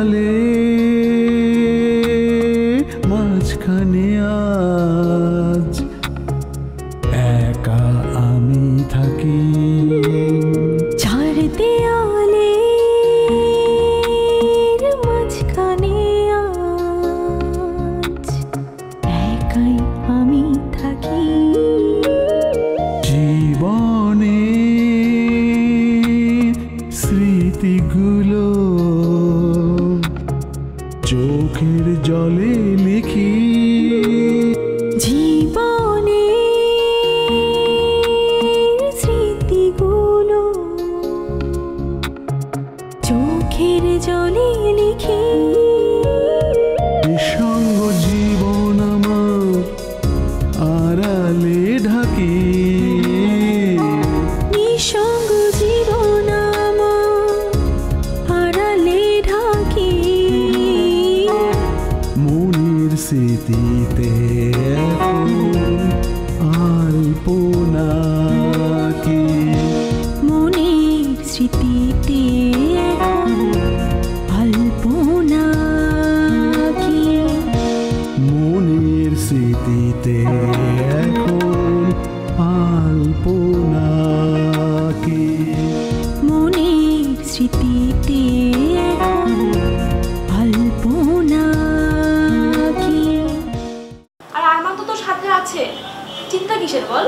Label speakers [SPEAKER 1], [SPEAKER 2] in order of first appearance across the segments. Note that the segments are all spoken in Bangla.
[SPEAKER 1] আড়ালে মাঝখানে আজ একা আমি থাকি।
[SPEAKER 2] চার দেয়ালে মাঝখানে আজ একাই আমি থাকি।
[SPEAKER 1] জীবনে স্মৃতিগুলো চোখের জলে লিখি।
[SPEAKER 2] জীবনে স্মৃতিগুলো চোখের জলে লিখি।
[SPEAKER 1] নিঃসঙ্গ জীবন আমার আড়ালে ঢাকি।
[SPEAKER 2] নিঃসঙ্গ জীবন আমার আড়ালে ঢাকি।
[SPEAKER 1] মনের স্মৃতিতে এখন আলপনা কি।
[SPEAKER 2] মনের স্মৃতিতে এখন আলপনা কি।
[SPEAKER 1] মনের স্মৃতিতে এখন আলপনা কি।
[SPEAKER 2] মনের স্মৃতিতে এখন আলপনা কি।
[SPEAKER 3] আর আরমান তো তোর সাথে আছে, চিন্তা কিসের বল?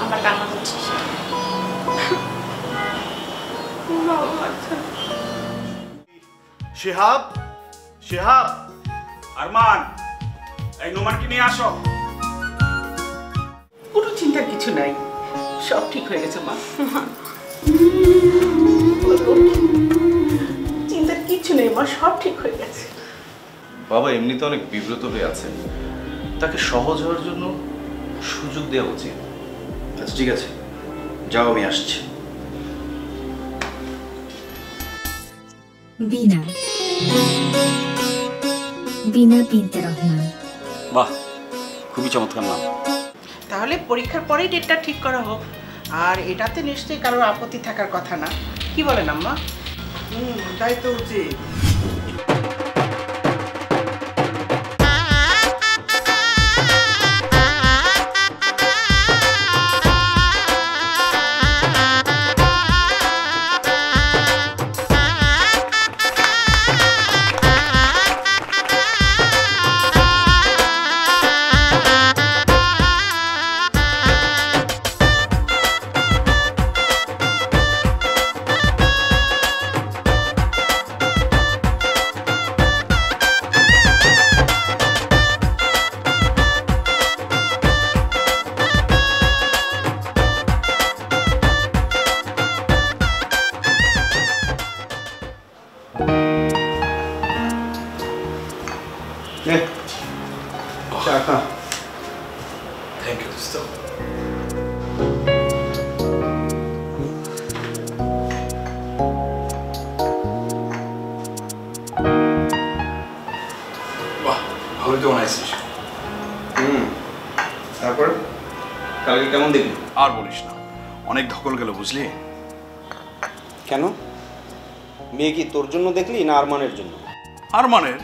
[SPEAKER 3] আমার কান্না করছিস।
[SPEAKER 4] শিহাব, শিহাব, আরমান, এই নোমানকে নিয়ে আসো।
[SPEAKER 5] কোনো চিন্তার কিছু নাই, সব ঠিক হয়ে গেছে মা। চিন্তার কিছু নেই মা, সব ঠিক হয়ে গেছে।
[SPEAKER 6] বাবা এমনিতে অনেক বিব্রত হয়ে আছে, তাকে সহজ হওয়ার জন্য সুযোগ দেওয়া উচিত। আচ্ছা ঠিক আছে, যাও আমি আসছি।
[SPEAKER 7] বিনা বিনা বিনতে রহমান।
[SPEAKER 6] বাহ, খুবই চমৎকার নাম।
[SPEAKER 5] তাহলে পরীক্ষার পরেই ডেটটা ঠিক করা হোক। আর এটাতে নিশ্চয়ই কারোর আপত্তি থাকার কথা না, কি বলেন আম্মা? তাই তো উচিত।
[SPEAKER 6] থ্যাংক ইউ দোস্ত। বাহ, ভালো তো বানাইছিস।
[SPEAKER 8] তারপর কালকে কেমন দেখলি?
[SPEAKER 4] আর বলিস না, অনেক ধকল গেল বুঝলি।
[SPEAKER 8] কেন? মেয়ে কি তোর জন্য দেখলি না আরমানের জন্য?
[SPEAKER 4] আরমানের।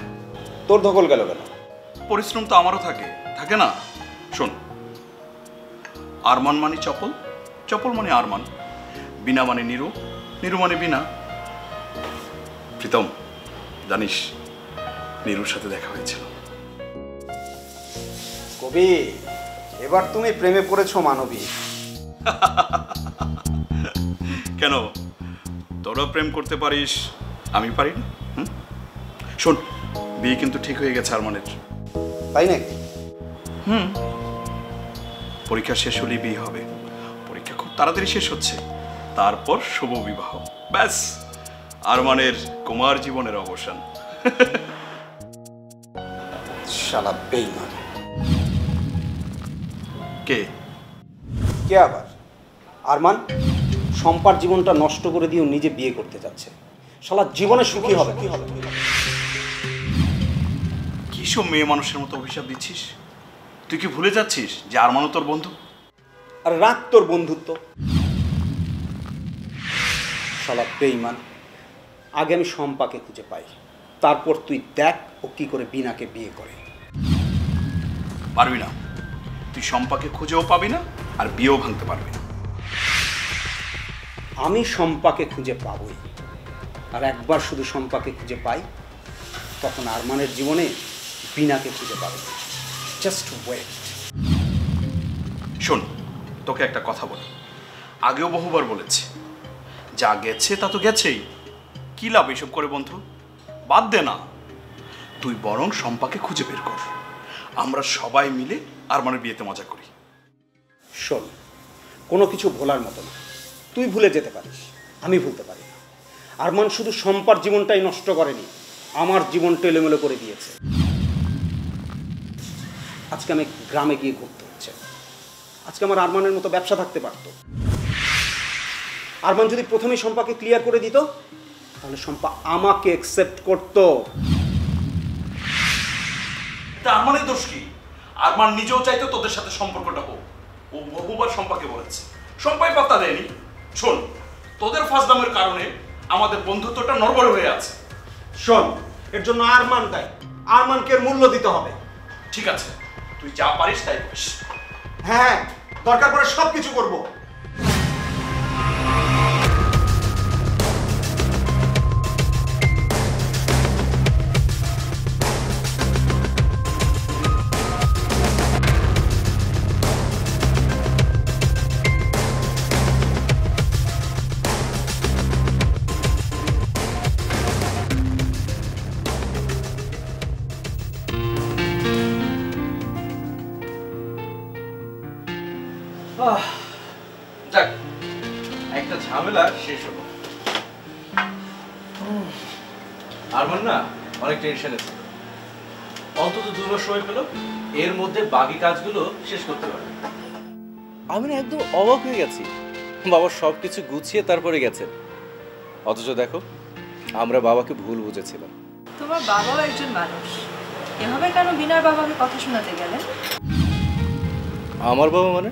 [SPEAKER 8] তোর ধকল গেল কেন?
[SPEAKER 4] পরিশ্রম তো আমারও থাকে, থাকে না? শোন, আরমান মানে চপল, চপল মানে আরমান, বিনা মানে নিরু, নিরু মানে বিনা। প্রীতম, জানিস নিরুর সাথে দেখা হয়েছিল।
[SPEAKER 8] কবি, এবার তুমি প্রেমে পড়েছো মানবী।
[SPEAKER 4] কেন, তোরা প্রেম করতে পারিস, আমি পারি না? শোন, বিয়ে কিন্তু ঠিক হয়ে গেছে আরমানের।
[SPEAKER 8] তাই নাকি?
[SPEAKER 4] পরীক্ষা শেষ হলেই বিয়ে হবে। পরীক্ষা খুব তাড়াতাড়ি শেষ হচ্ছে, তারপর শুভ বিবাহ। ব্যাস, আরমানের কুমার জীবনের অবসান।
[SPEAKER 8] শালা বেঈমান।
[SPEAKER 4] কে?
[SPEAKER 8] কে আবার? আরমান সম্পার জীবনটা নষ্ট করে দিয়েও নিজে বিয়ে করতে যাচ্ছে। শালা জীবনে সুখী হবে কি হবে?
[SPEAKER 4] কি সব মেয়ে মানুষের মতো অভিশাপ দিচ্ছিস? তুই কি ভুলে যাচ্ছিস যে আরমানও তোর বন্ধু?
[SPEAKER 8] আর রাখ তোর বন্ধুত্ব। শালা বেঈমান, আগে আমি শম্পাকে খুঁজে পাই, তারপর তুই দেখ ও কি করে বিনাকে বিয়ে করে।
[SPEAKER 4] পারবি না, তুই শম্পাকে খুঁজেও পাবি না আর বিয়েও ভাঙতে পারবি না।
[SPEAKER 8] আমি শম্পাকে খুঁজে পাবই, আর একবার শুধু শম্পাকে খুঁজে পাই তখন আরমানের জীবনে বিনাকে খুঁজে পাবে। Just wait.
[SPEAKER 4] শোন, তোকে একটা কথা বলি, আগেও বহুবার বলেছি, যা গেছে তা তো গেছেই, কি লাভ এসব করে বন্ধু? বাদ দে না, তুই বরং শম্পাকে খুঁজে বের কর, আমরা সবাই মিলে আরমানের বিয়েতে মজা করি।
[SPEAKER 8] শোন, কোনো কিছু ভোলার মতো না, তুই ভুলে যেতে পারিস, আমি ভুলতে পারি না। আরমান শুধু শম্পার জীবনটাই নষ্ট করেনি, আমার জীবনটা এলোমেলো করে দিয়েছে। আজকে আমি গ্রামে গিয়ে ঘুরতে হচ্ছে, আজকে আমার আরমানের মতো ব্যবসা থাকতে পারতো। আরমান যদি প্রথমেই শম্পাকে ক্লিয়ার করে দিত তাহলে শম্পা আমাকে অ্যাকসেপ্ট করতো।
[SPEAKER 4] তা আরমানের দোষ কি? আরমান নিজেও চাইতো তোদের সাথে সম্পর্কটা হোক, ও বহুবার শম্পাকে বলেছে, শম্পাই পাত্তা দেয়নি। শোন, তোদের ফাজলামের কারণে আমাদের বন্ধুত্বটা নড়বড়ে হয়ে আছে।
[SPEAKER 8] শোন, এর জন্য আরমান দায়ী, আরমানকে এর মূল্য দিতে হবে।
[SPEAKER 4] ঠিক আছে, তুই যা পারিস তাই করিস।
[SPEAKER 8] হ্যাঁ, দরকার পড়ে সব কিছু করবো।
[SPEAKER 6] যাক, একটা ঝামেলা শেষ হলো। আরমান না অনেক টেনশনে ছিল, অন্তত 2 মাস সময় পেল, এর মধ্যে বাকি কাজগুলো শেষ করতে পারবে।
[SPEAKER 9] আমি না একদম অবাক হয়ে গেছি, বাবা সব কিছু গুছিয়ে তারপরে গেছেন, অথচ দেখো আমরা বাবাকে ভুল বুঝেছিলাম।
[SPEAKER 10] তোমার বাবাও একজন মানুষ, এভাবে কেন বিনার বাবাকে কথা শোনাতে গেলেন?
[SPEAKER 9] আমার বাবা মানে?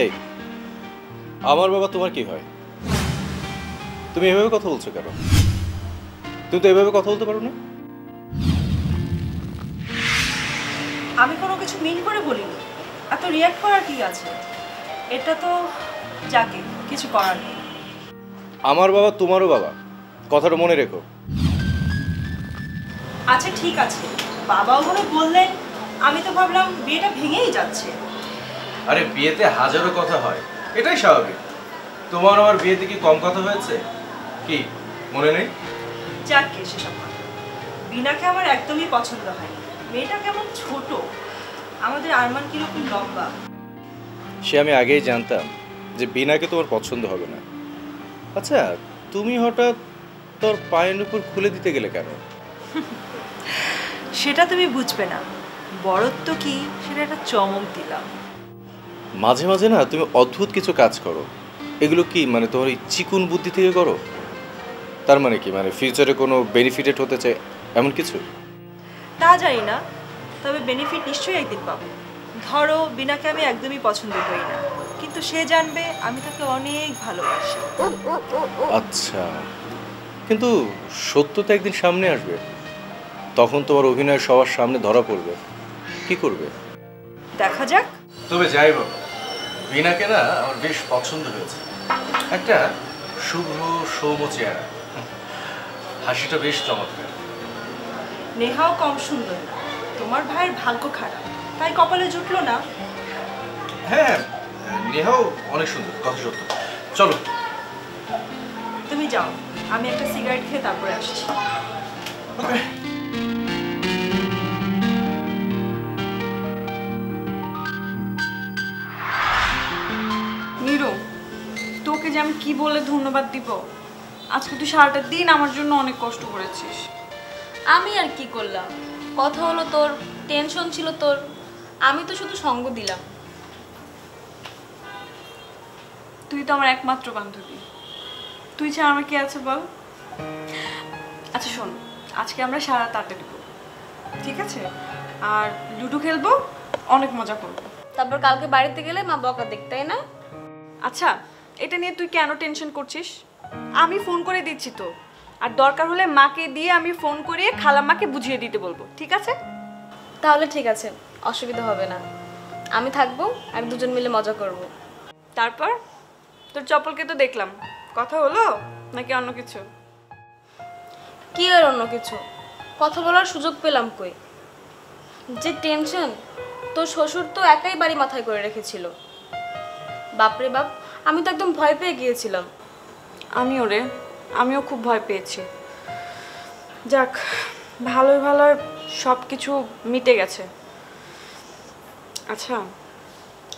[SPEAKER 9] এই, আমার বাবা তোমার কি হয়? তুমি এভাবে কথা বলছো কেন? তুমি তো এভাবে কথা বলতে পারো না।
[SPEAKER 10] আমি কোনো কিছু মিন করে বলিনি, এত রিয়াক্ট করার কি আছে? এটা তো যাকে কিছু করার নেই।
[SPEAKER 9] আমার বাবা তোমারও বাবা, কথাটা মনে রেখো।
[SPEAKER 10] আচ্ছা ঠিক আছে, বাবা ওখানে বললেন, আমি তো ভাবলাম বিয়েটা ভেঙেই যাচ্ছে।
[SPEAKER 6] আরে বিয়েতে হাজারো কথা হয়, এটাই স্বাভাবিক। তোমার আমার বিয়েতে কি কম কথা হয়েছে? কি মনে নেই?
[SPEAKER 10] যাকে সেসব কথা, বিনাকে আমার একদমই পছন্দ হয়নি। মেয়েটা কেমন ছোট, আমাদের আরমান কিরকম লম্বা।
[SPEAKER 9] সে আমি আগেই জানতাম যে বিনাকে তোমার পছন্দ হবে না। আচ্ছা, তুমি হঠাৎ তোর পায়ের উপর খুলে দিতে গেলে কেন?
[SPEAKER 10] সেটা তুমি বুঝবে না, বড়ত্ব কি সেটা একটা চমক দিলাম।
[SPEAKER 9] মাঝে মাঝে না তুমি অদ্ভুত কিছু কাজ করো, এগুলো কি মানে তোমার এই চিকুন বুদ্ধি থেকে করো? তার মানে কি, মানে ফিউচারে কোনো বেনিফিটেড হতে চাই এমন কিছু?
[SPEAKER 10] তা জানি না, তবে বেনিফিট নিশ্চয়ই একদিন পাবো। ধরো বিনাকে আমি একদমই পছন্দ করি না, কিন্তু সে জানবে আমি তাকে অনেক ভালোবাসি।
[SPEAKER 9] আচ্ছা, কিন্তু সত্য তো একদিন সামনে আসবে, তখন তোমার অভিনয় সবার সামনে ধরা পড়বে, কি করবে?
[SPEAKER 10] দেখা যাক।
[SPEAKER 6] তবে যাই বলো, বিনাকে না আমার বেশ পছন্দ হয়েছে। একটা শুভ্র সৌম্য চেহারা, হাসিটা বেশ চমৎকার।
[SPEAKER 10] নেহাও কম সুন্দর না, তোমার ভাইয়ের ভাগ্য খারাপ তাই কপালে জুটলো না।
[SPEAKER 6] হ্যাঁ, নেহাও অনেক সুন্দর, কথা সত্য। চলো
[SPEAKER 10] তুমি যাও, আমি একটা সিগারেট খেয়ে তারপরে আসছি।
[SPEAKER 3] নীরু, তোকে যে আমি কি বলে ধন্যবাদ দিব? আজকে তুই সারাটা দিন আমার জন্য অনেক কষ্ট করেছিস।
[SPEAKER 2] আমি আর কি করলাম? কথা হলো তোর, টেনশন ছিল তোর, আমি তো শুধু সঙ্গ দিলাম।
[SPEAKER 3] তুই তো আমার একমাত্র বান্ধবী, তুই ছাড়া আমার কি আছে বল? আচ্ছা শোন, আজকে আমরা সারা রাত আড্ডা দিব, ঠিক আছে? আর লুডো খেলবো, অনেক মজা করবো।
[SPEAKER 2] তারপর কালকে বাড়িতে গেলে মা বকা দেখতে, তাই না?
[SPEAKER 3] আচ্ছা, এটা নিয়ে তুই কেন টেনশন করছিস? আমি ফোন করে দিচ্ছি তো, আর দরকার হলে মাকে দিয়ে আমি ফোন করিয়ে খালাম্মাকে বুঝিয়ে দিতে বলবো, ঠিক আছে?
[SPEAKER 2] তাহলে ঠিক আছে, অসুবিধা হবে না। আমি থাকবো আর দুজন মিলে মজা করব।
[SPEAKER 3] তারপর তোর চপ্পলকে তো দেখলাম, কথা হলো নাকি অন্য কিছু?
[SPEAKER 2] কি আর অন্য কিছু, কথা বলার সুযোগ পেলাম কই। যে টেনশন, তোর শ্বশুর তো একাই বাড়ি মাথায় করে রেখেছিল। বাপরে বাপ, আমি তো একদম ভয় পেয়ে গিয়েছিলাম।
[SPEAKER 3] আমিও খুব ভয় পেয়েছি। যাক, ভালোই ভালো সব কিছু মিটে গেছে। আচ্ছা,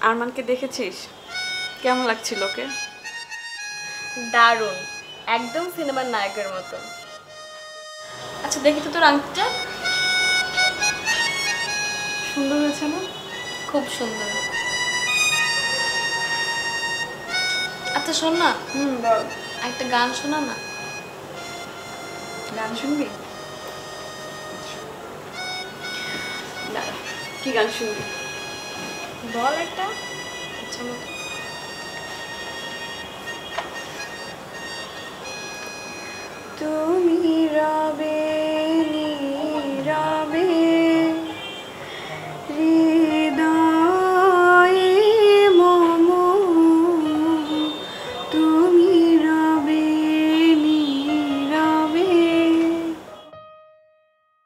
[SPEAKER 3] আরমানকে দেখেছিস? কেমন লাগছিল ওকে?
[SPEAKER 2] দারুণ, একদম সিনেমার নায়কের মতো। আচ্ছা দেখি তো তোর আংটিটা।
[SPEAKER 3] সুন্দর হয়েছে না?
[SPEAKER 2] খুব সুন্দর। আচ্ছা শোন না,
[SPEAKER 3] বল।
[SPEAKER 2] একটা গান শোনা না।
[SPEAKER 3] গান শুনবি? কি গান শুনবি
[SPEAKER 2] বল একটা ইচ্ছা মতো।
[SPEAKER 3] তুমি রবে নীরবে হৃদয়ে মম, তুমি রবে নীরবে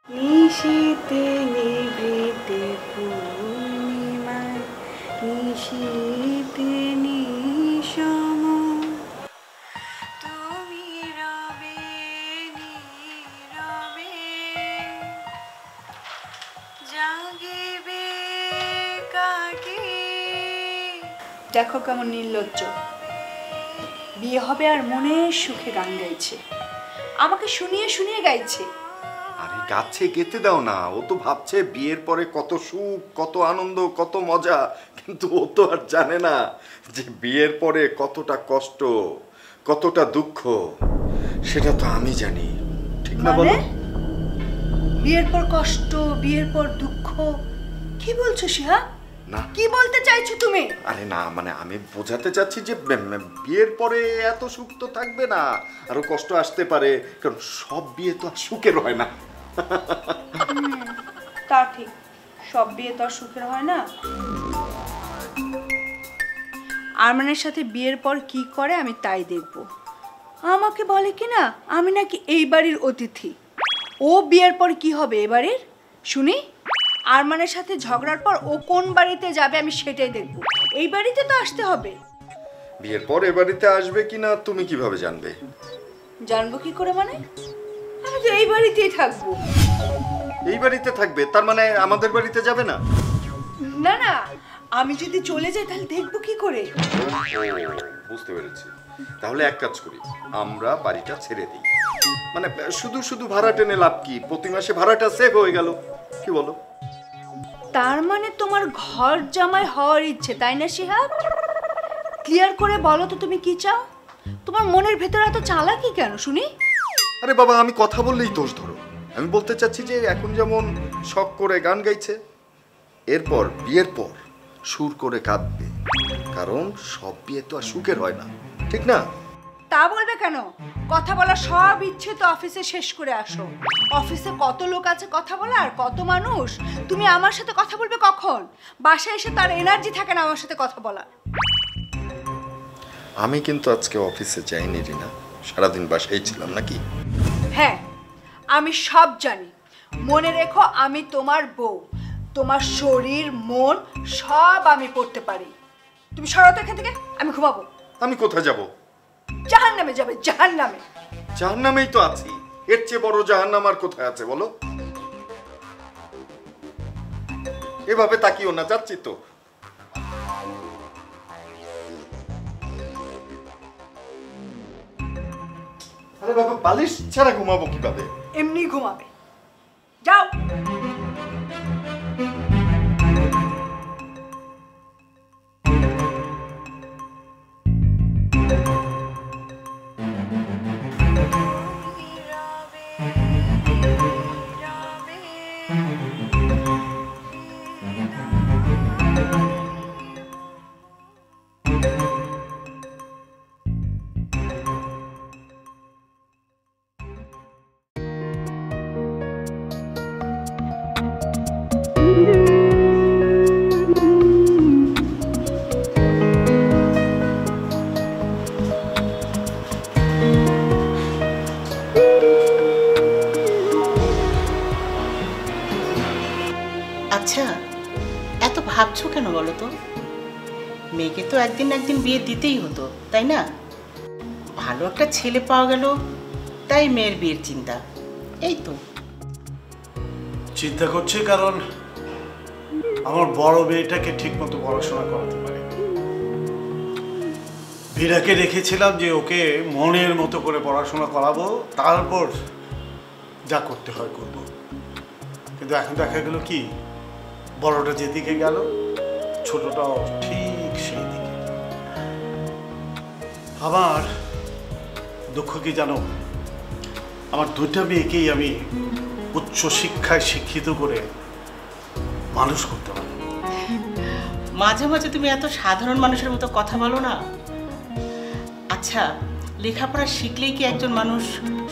[SPEAKER 3] নিশীতে নিভৃতে পূর্ণিমায় নিশীতে নিশম, তুমি রবে নীরবে জাগিবে কাকে।
[SPEAKER 11] দেখো কেমন নির্লজ্জ, বিয়ে হবে আর মনে সুখে গান গাইছে, আমাকে শুনিয়ে শুনিয়ে গাইছে।
[SPEAKER 6] আরে গাচ্ছে গেতে দাও না, ও তো ভাবছে বিয়ের পরে কত সুখ, কত আনন্দ, কত মজা, কিন্তু ও তো আর জানে না যে বিয়ের পরে কতটা কষ্ট, কতটা দুঃখ। সেটা তো আমি জানি, ঠিক না বলো?
[SPEAKER 11] বিয়ের পর কষ্ট, বিয়ের পর দুঃখ, কি বলছো শিহা?
[SPEAKER 6] না,
[SPEAKER 11] কি বলতে চাইছো তুমি?
[SPEAKER 6] আরে না, মানে আমি বোঝাতে চাচ্ছি যে বিয়ের পরে এত সুখ তো থাকবে না, আরো কষ্ট আসতে পারে, কারণ সব বিয়ে তো আর সুখের হয় না।
[SPEAKER 11] তা ঠিক, সব বিয়ে তো আর সুখের হয় না। আরমানের সাথে বিয়ের পর কি করে আমি তাই দেখব। আমাকে বলে কি না আমি নাকি এই বাড়ির অতিথি। ও বিয়ের পর কি হবে এ বাড়ির শুনি? আরমানের সাথে ঝগড়ার পর ও কোন বাড়িতে যাবে আমি সেটাই দেখব। এই বাড়িতে তো আসতে হবে।
[SPEAKER 6] বিয়ের পর এ বাড়িতে আসবে কিনা তুমি কিভাবে জানবে?
[SPEAKER 11] জানবো কি করে মানে? আমি তো এই বাড়িতেই থাকবো।
[SPEAKER 6] এই বাড়িতে থাকবে তার মানে আমাদের বাড়িতে যাবে না?
[SPEAKER 11] না না, আমি যদি চলে যাই তাহলে দেখবো কি করে?
[SPEAKER 6] বুঝতে পেরেছি, তাহলে এক কাজ করি, আমরা বাড়িটা ছেড়ে দিই। মানে শুধু শুধু ভাড়া টেনে লাভ কি, প্রতি মাসে ভাড়াটা সেভ হয়ে গেল, কি বলো?
[SPEAKER 11] তার মানে তোমার ঘর জামাই হওয়ার ইচ্ছে, তাই না শিহাব? ক্লিয়ার করে বলো তো তুমি কি চাও? তোমার মনের ভেতরে এত চালাকি কেন শুনি?
[SPEAKER 6] আরে বাবা, আমি কথা বললেই দোষ ধরো। আমি বলতে চাচ্ছি যে এখন যেমন শখ করে গান গাইছে, এরপর বিয়ের পর সুর করে কাঁদবে, কারণ সব বিয়ে তো আর সুখের হয় না, ঠিক না?
[SPEAKER 11] তা বলবে কেন? কথা বলা সব ইচ্ছে তো অফিসে শেষ করে আসো। অফিসে কত লোক আছে কথা বলার, কত মানুষ। তুমি আমার সাথে কথা বলবে কখন? বাসায় এসে তার এনার্জি থাকে না আমার সাথে কথা বলার।
[SPEAKER 6] আমি কিন্তু আজকে অফিসে যাইনি রিনা, সারাদিন বাসায় ছিলাম। নাকি?
[SPEAKER 11] হ্যাঁ, আমি সব জানি। মনে রেখো, আমি তোমার বউ। তোমার শরীর মন সব আমি পড়তে পারি। তুমি সরো তো এখান থেকে, আমি ঘুমাবো।
[SPEAKER 6] আমি কোথায় যাব?
[SPEAKER 11] জাহান্নামে যাবে, জাহান্নামে।
[SPEAKER 6] জাহান্নামেই তো আছি, এর চেয়ে বড় জাহান্নাম আর কোথায় আছে বলো? এভাবে তাকিও না, যাচ্ছি তো। আরে বাবা, বালিশ ছাড়া ঘুমাবো কিভাবে?
[SPEAKER 11] এমনি ঘুমাবে, যাও।
[SPEAKER 5] বলো তো? মেয়েকে তো একদিন না একদিন বিয়ে দিতেই হতো, তাই না? ভালো একটা ছেলে পাওয়া গেল, তাই মেয়ের বিয়ের চিন্তা। এই তো
[SPEAKER 12] চিন্তা করছি কারণ আমার বড় মেয়েটাকে ঠিক মতো পড়াশোনা করাতে পারি। বীরাকে রেখেছিলাম যে ওকে মনের মতো করে পড়াশোনা করাবো, তারপর যা করতে হয় করব। কিন্তু এখন দেখা গেল কি, বড়টা যেদিকে গেল ছোটটাও ঠিক সেই দিকে। আমার দুঃখ কি জানো, আমার দুইটা মেয়েকেই আমি উচ্চ শিক্ষায় শিক্ষিত করে মানুষ করতে পারি।
[SPEAKER 5] মাঝে মাঝে তুমি এত সাধারণ মানুষের মতো কথা বলো না। আচ্ছা, লেখাপড়া শিখলেই কি একজন মানুষ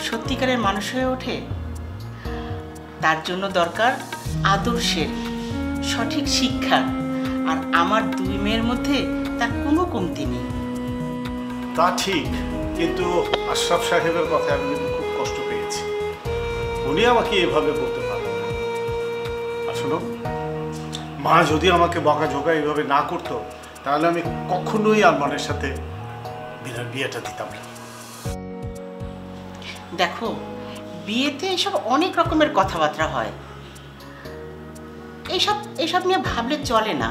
[SPEAKER 5] সত্যিকারের মানুষ হয়ে ওঠে? তার জন্য দরকার আদর্শের, সঠিক শিক্ষা। আর আমার দুই মেয়ের মধ্যে তার কোনো কমতি নেই।
[SPEAKER 12] তা ঠিক, কিন্তু আশরাফ সাহেবের কথা আমি কিন্তু খুব কষ্ট পেয়েছি। উনি আমাকে এভাবে বলতে পারেন না। আসলে মা যদি আমাকে বকাঝোকা এইভাবে না করতো, তাহলে আমি কখনোই আরমানের সাথে বিনার বিয়েটা দিতাম না।
[SPEAKER 5] দেখো, বিয়েতে এসব অনেক রকমের কথাবার্তা হয়, এইসব নিয়ে ভাবলে চলে না।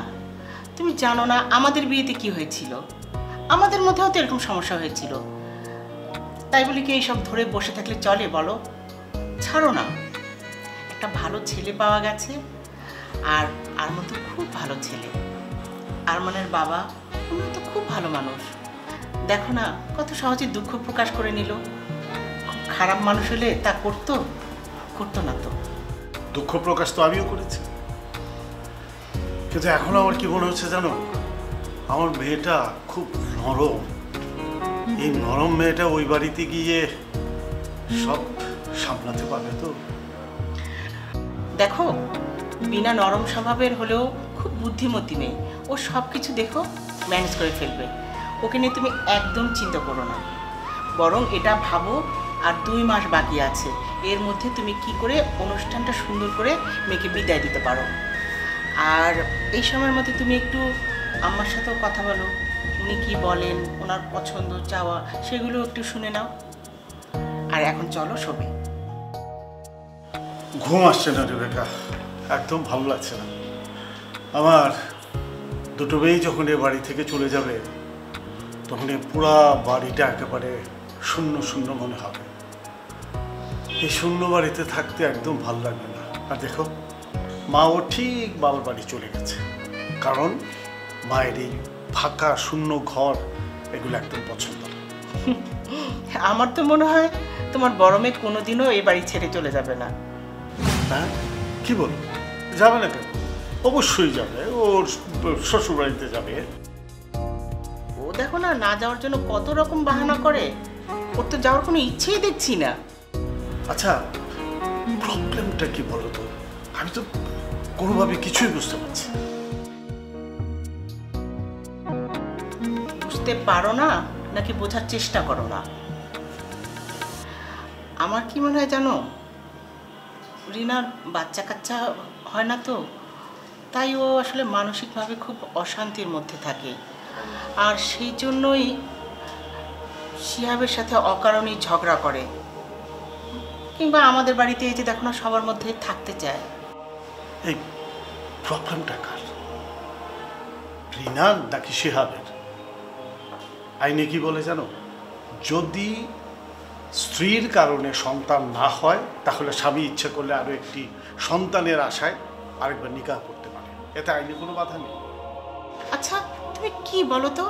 [SPEAKER 5] তুমি জানো না আমাদের বিয়েতে কি হয়েছিল? আমাদের মধ্যেও তো এরকম সমস্যা হয়েছিল। তাই বলি কি এইসব ধরে বসে থাকলে চলে বলো? ছাড়ো না, একটা ভালো ছেলে পাওয়া গেছে। আর আরমান তো খুব ভালো ছেলে। আরমানের বাবা উনি তো খুব ভালো মানুষ। দেখো না কত সহজে দুঃখ প্রকাশ করে নিল। খুব খারাপ মানুষ হলে তা করতো না তো।
[SPEAKER 12] দুঃখ প্রকাশ তো আমিও করেছি, কিন্তু এখন আমার কি মনে হচ্ছে জানো, আমার মেয়েটা খুব নরম। এই নরম মেয়েটা ওই বাড়িতে গিয়ে সব সামলাতে পারবে তো?
[SPEAKER 5] দেখো, বিনা নরম স্বভাবের হলেও খুব বুদ্ধিমতী মেয়ে। ও সব কিছু দেখো ম্যানেজ করে ফেলবে। ওকে নিয়ে তুমি একদম চিন্তা করো না। বরং এটা ভাবো আর 2 মাস বাকি আছে, এর মধ্যে তুমি কি করে অনুষ্ঠানটা সুন্দর করে মেয়েকে বিদায় দিতে পারো। আর এই সময়ের মধ্যে তুমি একটু আমার সাথেও কথা বলো, উনি কি বলেন, ওনার পছন্দ চাওয়া সেগুলো একটু শুনে নাও। আর এখন চলো শোবে।
[SPEAKER 12] ঘুম আসছে না রেবেকা, একদম ভালো লাগছে না আমার। দুটো মেয়ে যখন এ বাড়ি থেকে চলে যাবে, তখন এই পুরা বাড়িটা একেবারে শূন্য শূন্য মনে হবে। এই শূন্য বাড়িতে থাকতে একদম ভালো লাগবে না। আর দেখো, মাও ঠিক বাবার বাড়ি চলে গেছে, কারণ মায়ের এই ফাঁকা শূন্য ঘর এগুলো একদম পছন্দ না।
[SPEAKER 5] আমার তো মনে হয় তোমার বড় মেয়ে কোনোদিনও এই বাড়ি ছেড়ে চলে যাবে না।
[SPEAKER 12] হ্যাঁ, কি বলো? যাবে না কেন? অবশ্যই যাবে, ওর শ্বশুর বাড়িতে যাবে।
[SPEAKER 5] ও দেখো না, না যাওয়ার জন্য কত রকম বাহানা করে। ওর তো যাওয়ার কোনো ইচ্ছেই দেখছি না।
[SPEAKER 12] আচ্ছা, প্রবলেমটা কি বলো তো? আমি তো কোনোভাবে কিছুই বুঝতে পারছি না।
[SPEAKER 5] বুঝতে পারো না নাকি বোঝার চেষ্টা করো না? আমার কি মনে হয় জানো, রিনার বাচ্চা কাচ্চা হয় না তো, তাই ও আসলে মানসিকভাবে খুব অশান্তির মধ্যে থাকে। আর সেই জন্যই শিহাবের সাথে অকারণে ঝগড়া করে, কিংবা আমাদের বাড়িতে এই যে দেখো না সবার মধ্যে থাকতে চায়।
[SPEAKER 12] এই প্রবলেমটা কার? রিনার নাকি শিহাবের? আইনে কি বলে জানো, যদি স্ত্রীর কারণে সন্তান না হয়, তাহলে স্বামী ইচ্ছে করলে আরো একটি সন্তানের আশায় আরেকবার নিকাহ করতে পারে। এতে আইনে কোনো বাধা নেই।
[SPEAKER 5] আচ্ছা, তুমি কি বলো তো,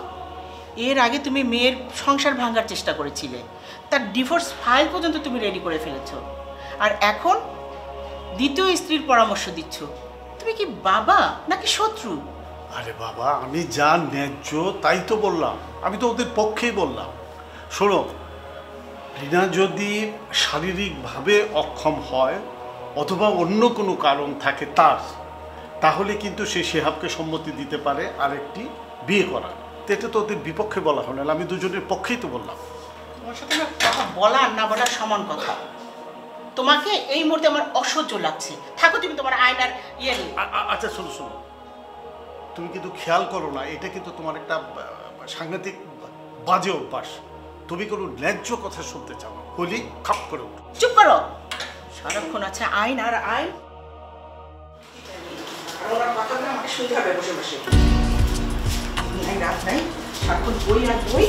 [SPEAKER 5] এর আগে তুমি মেয়ের সংসার ভাঙার চেষ্টা করেছিলে, তার ডিভোর্স ফাইল পর্যন্ত তুমি রেডি করে ফেলেছো, আর এখন দ্বিতীয় স্ত্রীর পরামর্শ দিচ্ছ। তুমি কি বাবা নাকি শত্রু?
[SPEAKER 12] আরে বাবা, আমি যা ন্যায্য তাই তো বললাম, আমি তো ওদের পক্ষেই বললাম। শোনো, রিনা যদি শারীরিকভাবে অক্ষম হয় অথবা অন্য কোনো কারণ থাকে তার, তাহলে কিন্তু সে শিহাবকে সম্মতি দিতে পারে আরেকটি বিয়ে করা। এটা তো ওদের বিপক্ষে বলা হলো না, আমি দুজনের পক্ষেই তো বললাম।
[SPEAKER 5] তোমার সাথে না কথা বলা আর না বলার সমান কথা। তোমাকে এই মুহূর্তে আমার অসহ্য লাগছে। থাকো তুমি তোমার আয়নার ইয়ে নিয়ে।
[SPEAKER 12] আচ্ছা শোনো শোনো, তুমি কিন্তু খেয়াল করো না, এটা কিন্তু তোমার একটা সাংঘাতিক বাজে অভ্যাস। তুমি কোনো ন্যায্য কথা শুনতে চাও না, বলি খাপ করে উঠো।
[SPEAKER 5] চুপ করো, সারাক্ষণ আছে আইন আর আইন। আর ওনার কথাগুলো আমাকে শুনতে হবে বসে বসে। নাই রাত নাই, সারাক্ষণ বই আর বই।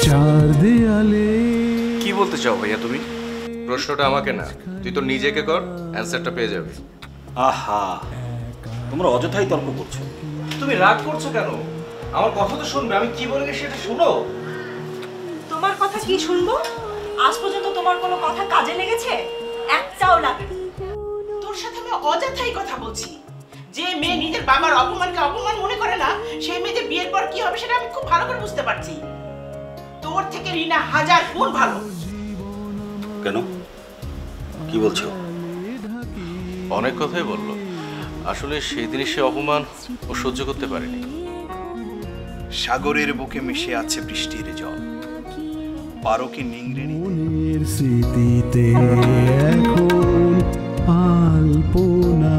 [SPEAKER 1] চার দেয়ালে
[SPEAKER 9] কি বলতে চাও ভাইয়া তুমি? প্রশ্নটা আমাকে না, তুই তো নিজেকে কর, অ্যানসারটা পেয়ে যাবি।
[SPEAKER 8] আহা, তোমরা অযথাই তর্ক করছো।
[SPEAKER 9] তুমি রাগ করছো কেন? আমার কথা তো শুনবে, আমি কি বলে সেটা শুনো।
[SPEAKER 10] তোমার কথা কি শুনবো? আজ পর্যন্ত তোমার কোনো কথা কাজে লেগেছে? একটাও লাগেনি।
[SPEAKER 5] তোর সাথে আমি অযথাই কথা বলছি। যে মেয়ে নিজের বাবার অপমানকে অপমান মনে করে না, সেই মেয়ে যে বিয়ের পর কি হবে সেটা আমি খুব ভালো করে বুঝতে পারছি। তোর থেকে রিনা হাজার গুণ ভালো।
[SPEAKER 8] কেন, কি বলছো?
[SPEAKER 9] অনেক কথাই বললো। আসলে সেই দিনই সে অপমান ও সহ্য করতে পারেনি।
[SPEAKER 4] সাগরের বুকে মিশে আছে বৃষ্টির জল, পারো কি নিংড়ে নিতে?
[SPEAKER 1] মনের স্মৃতিতে এখন আলপনা